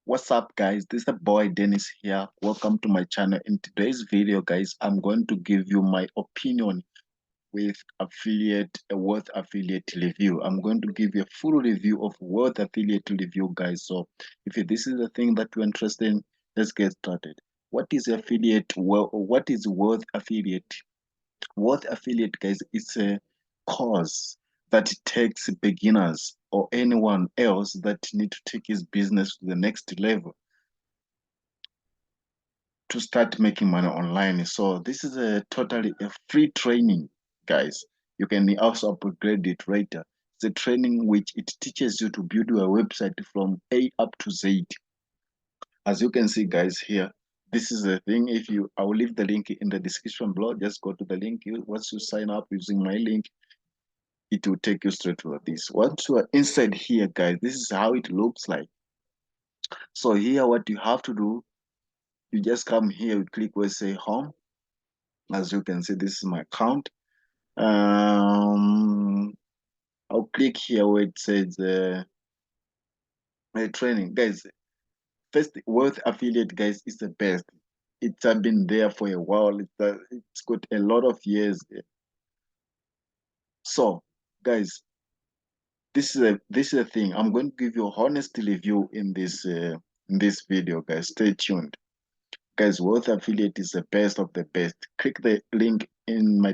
What's up, guys? This is the boy Dennis here. Welcome to my channel. In today's video, guys, I'm going to give you my opinion with a worth affiliate review. I'm going to give you a full review of worth affiliate review, guys. So if this is the thing that you're interested in, let's get started. What is affiliate? Well, what is worth affiliate? Worth affiliate, guys, is a course that takes beginners or anyone else that need to take his business to the next level to start making money online. So this is a totally a free training, guys. You can also upgrade it later. It's a training which it teaches you to build your website from A up to Z. As you can see, guys, here, this is the thing. I will leave the link in the description below. Just go to the link. Once you sign up using my link, it will take you straight to this. Once you are inside here, guys, this is how it looks like. So here, what you have to do, you just come here, you click where say home. As you can see, this is my account. I'll click here where it says training, guys. First, worth affiliate, guys, is the best. It's been there for a while. It's got a lot of years. So, guys, this is a thing. I'm going to give you a honest review in this video, guys. Stay tuned, guys. Worth affiliate is the best of the best. Click the link in my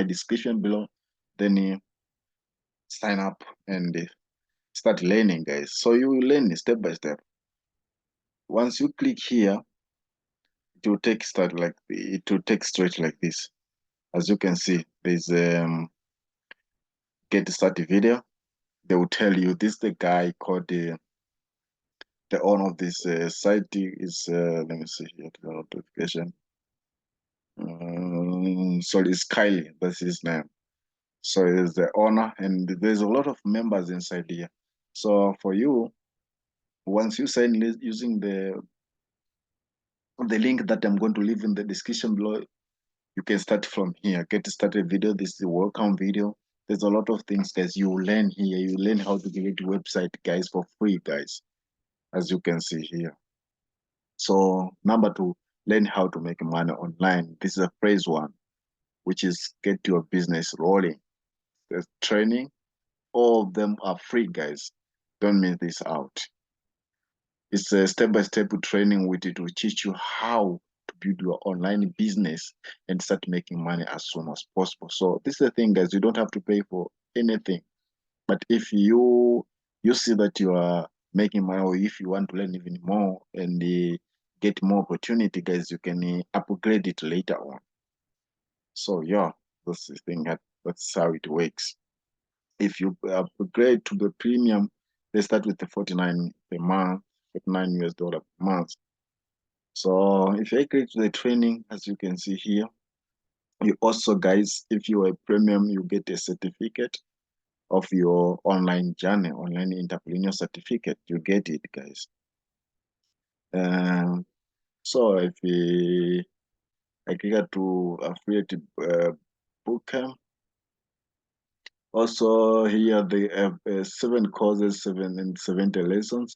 description below. Then sign up and start learning, guys. So you will learn step by step. Once you click here, it will take straight like this. As you can see, there's get started video. They will tell you this is the guy called the owner of this site is let me see here the notification. Sorry, it's Kylie. That's his name. So he's the owner, and there's a lot of members inside here. So for you, once you sign using the link that I'm going to leave in the description below, you can start from here. Get started video. This is a welcome video. There's a lot of things, guys. You learn here. You learn how to create a website, guys, for free, guys, as you can see here. So number two, learn how to make money online. This is a phase one, which is get your business rolling. There's training. All of them are free, guys. Don't miss this out. It's a step-by-step training with it will teach you how to build your online business and start making money as soon as possible. So this is the thing, guys. You don't have to pay for anything. But if you see that you are making money, or if you want to learn even more and get more opportunity, guys, you can upgrade it later on. So yeah, that's the thing. That's how it works. If you upgrade to the premium, they start with the 49 a month, $49 per month. So if you agree to the training, as you can see here, you also, guys, if you are a premium, you get a certificate of your online journey, online entrepreneur certificate. You get it, guys. So if I click to affiliate bootcamp, also here they have 7 courses, 70 lessons.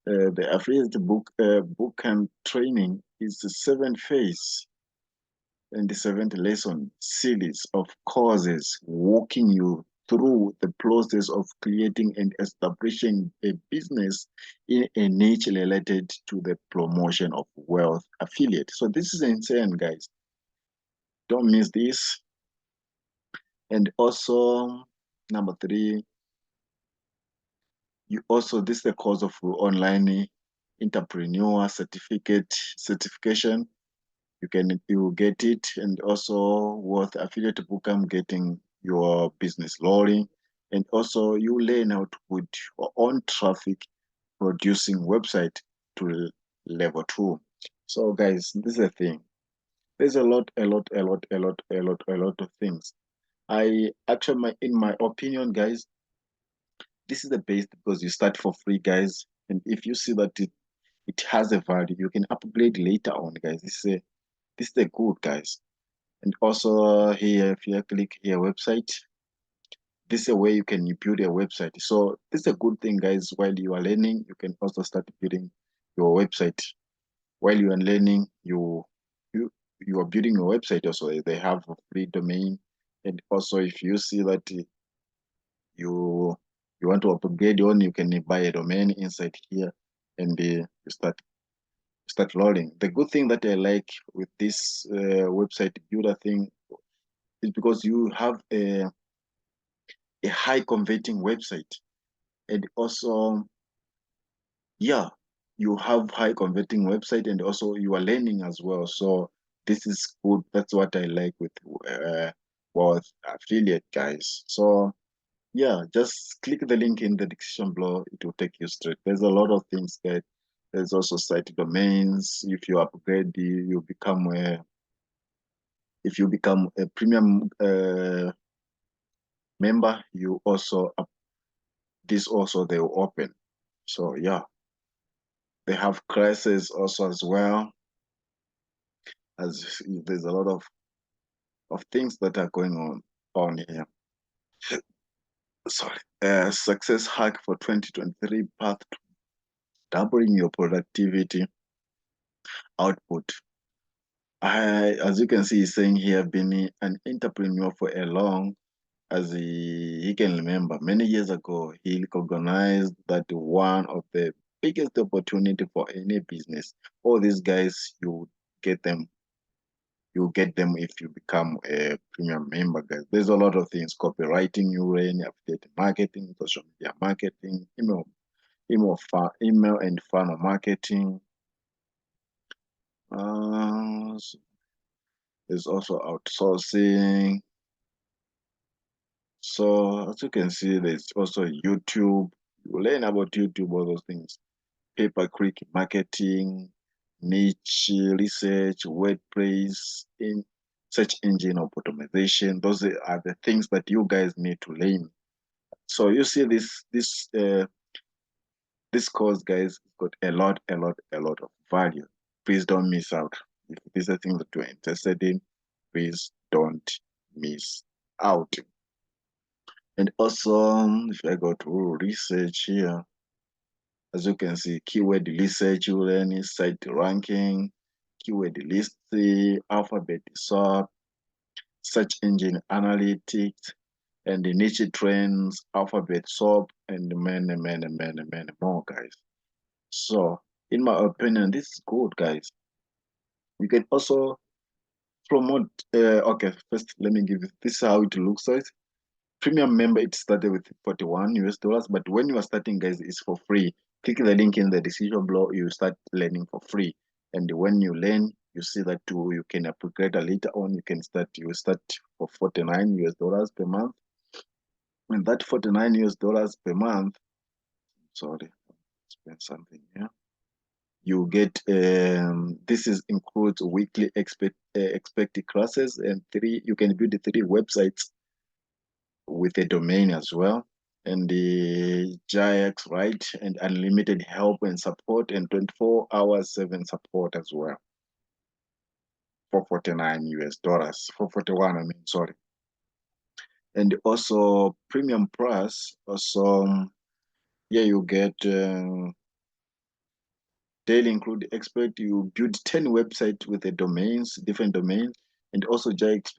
The affiliate bootcamp training is the 7 phase and the 7th lesson series of courses walking you through the process of creating and establishing a business in a niche related to the promotion of wealth affiliate. So this is insane, guys. Don't miss this. And also, number 3, this is the course of online entrepreneur certification. You get it, and also worth affiliate bootcamp, getting your business rolling, and also you learn how to put your own traffic producing website to level 2. So guys, this is the thing. There's a lot of things. I actually, in my opinion, guys, this is the best because you start for free, guys, and if you see that it has a value, you can upgrade later on, guys. This is the good, guys. And also here, if you click here website, this is a way you can build a website. So this is a good thing, guys. While you are learning, you can also start building your website. While you are learning, you you are building your website also. They have a free domain. And also if you see that you you want to upgrade on, you can buy a domain inside here, and you start rolling. The good thing that I like with this website builder thing is because you have a high converting website, and also, yeah, you have high converting website, and also you are learning as well. So this is good. That's what I like with affiliate, guys. So yeah, just click the link in the description below. It will take you straight. There's a lot of things that there's also site domains. If you upgrade, you become a if you become a premium member, you also this also they will open. So yeah, they have classes also as well, as there's a lot of things that are going on here. Sorry. Success hack for 2023: path to doubling your productivity output. As you can see, he's saying he have been an entrepreneur for a long, as he can remember. Many years ago, he recognized that one of the biggest opportunity for any business, all these guys, get them you get them if you become a premium member, guys. There's a lot of things: copywriting, you learn, affiliate marketing, social media marketing, email and funnel marketing. There's also outsourcing. So as you can see, there's also YouTube. You learn about YouTube, all those things. Pay-per-click marketing, niche research, WordPress, in search engine optimization. Those are the things that you guys need to learn. So you see this course, guys, got a lot of value. Please don't miss out. If this is a thing that you're interested in, please don't miss out. And also, if I go to research here, as you can see, keyword research, you learn site ranking, keyword listing, alphabet sort, search engine analytics, and the niche trends, alphabet sort, and many more, guys. So, in my opinion, this is good, guys. You can also promote. Okay, first let me give you this is how it looks like. Premium member, it started with 41 US dollars, but when you are starting, guys, it's for free. Click the link in the description below, you start learning for free. And when you learn, you see that you can upgrade later on. You start for 49 US dollars per month. And that 49 US dollars per month, sorry, spend something here. You get this is includes weekly expected classes, and you can build 3 websites with a domain as well, and the GIX, right, and unlimited help and support, and 24 hours 7 support as well for 49 US dollars, for 41, I mean, sorry. And also premium plus, also, yeah, you get daily include expert, you build 10 websites with the domains, different domains, and also GIX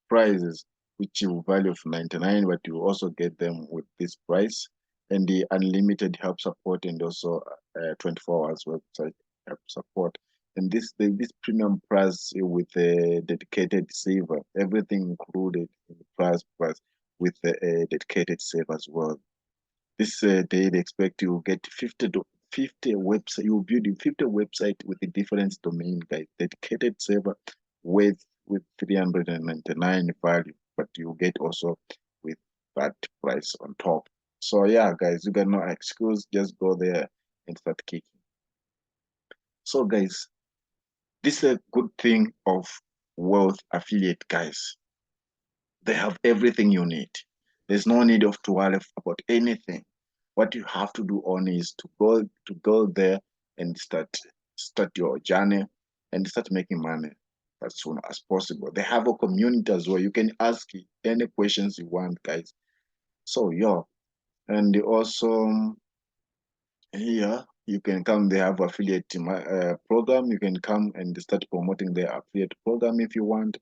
prizes, which you value of 99, but you also get them with this price, and the unlimited help support, and also 24 hours website help support. And this premium price with a dedicated saver, everything included in the price with a dedicated saver as well. This they expect you get 50 website. You build 50 website with a different domain, guys. Dedicated server with 399 value, but you get also with that price on top. So yeah, guys, you got no excuse. Just go there and start kicking. So guys, this is a good thing of wealth affiliate, guys. They have everything you need. There's no need of to worry about anything. What you have to do only is to go there and start your journey and start making money. as soon as possible. They have a community as well. You can ask any questions you want, guys. So yeah, and also here you can come. They have affiliate program. You can come and start promoting their affiliate program if you want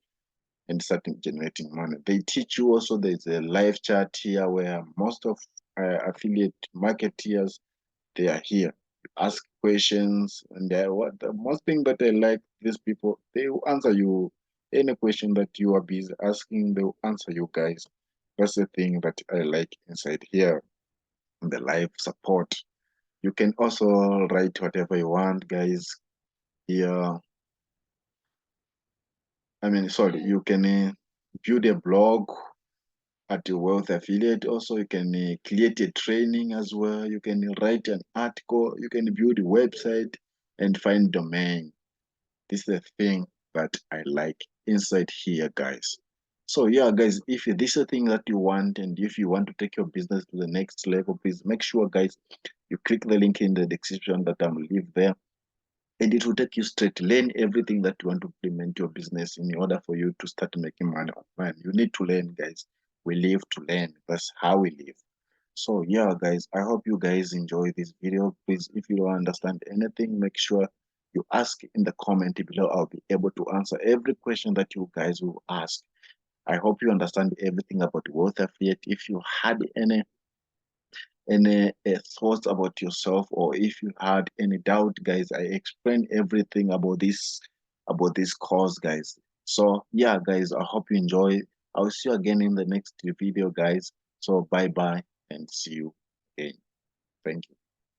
and start generating money. They teach you also. There's a live chat here where most of affiliate marketeers, they are here. You ask questions, and what the most thing that I like, these people, they will answer you any question that you are busy asking. They will answer you, guys. That's the thing that I like inside here. The live support. You can also write whatever you want, guys. Here, I mean, sorry, you can build a blog at your wealth affiliate. Also, you can create a training as well. You can write an article. You can build a website and find domain. This is the thing that I like inside here, guys. So yeah, guys, if this is a thing that you want, and if you want to take your business to the next level, please make sure, guys, you click the link in the description that I'm leave there, and it will take you straight. Learn everything that you want to implement your business in order for you to start making money online. You need to learn, guys. We live to learn. That's how we live. So yeah, guys, I hope you guys enjoy this video. Please, if you don't understand anything, make sure you ask in the comment below. I'll be able to answer every question that you guys will ask. I hope you understand everything about wealth affiliate. If you had any thoughts about yourself, or if you had any doubt, guys, I explained everything about this course, guys. So yeah, guys, I hope you enjoy. I'll see you again in the next video, guys. So bye bye and see you again. Thank you.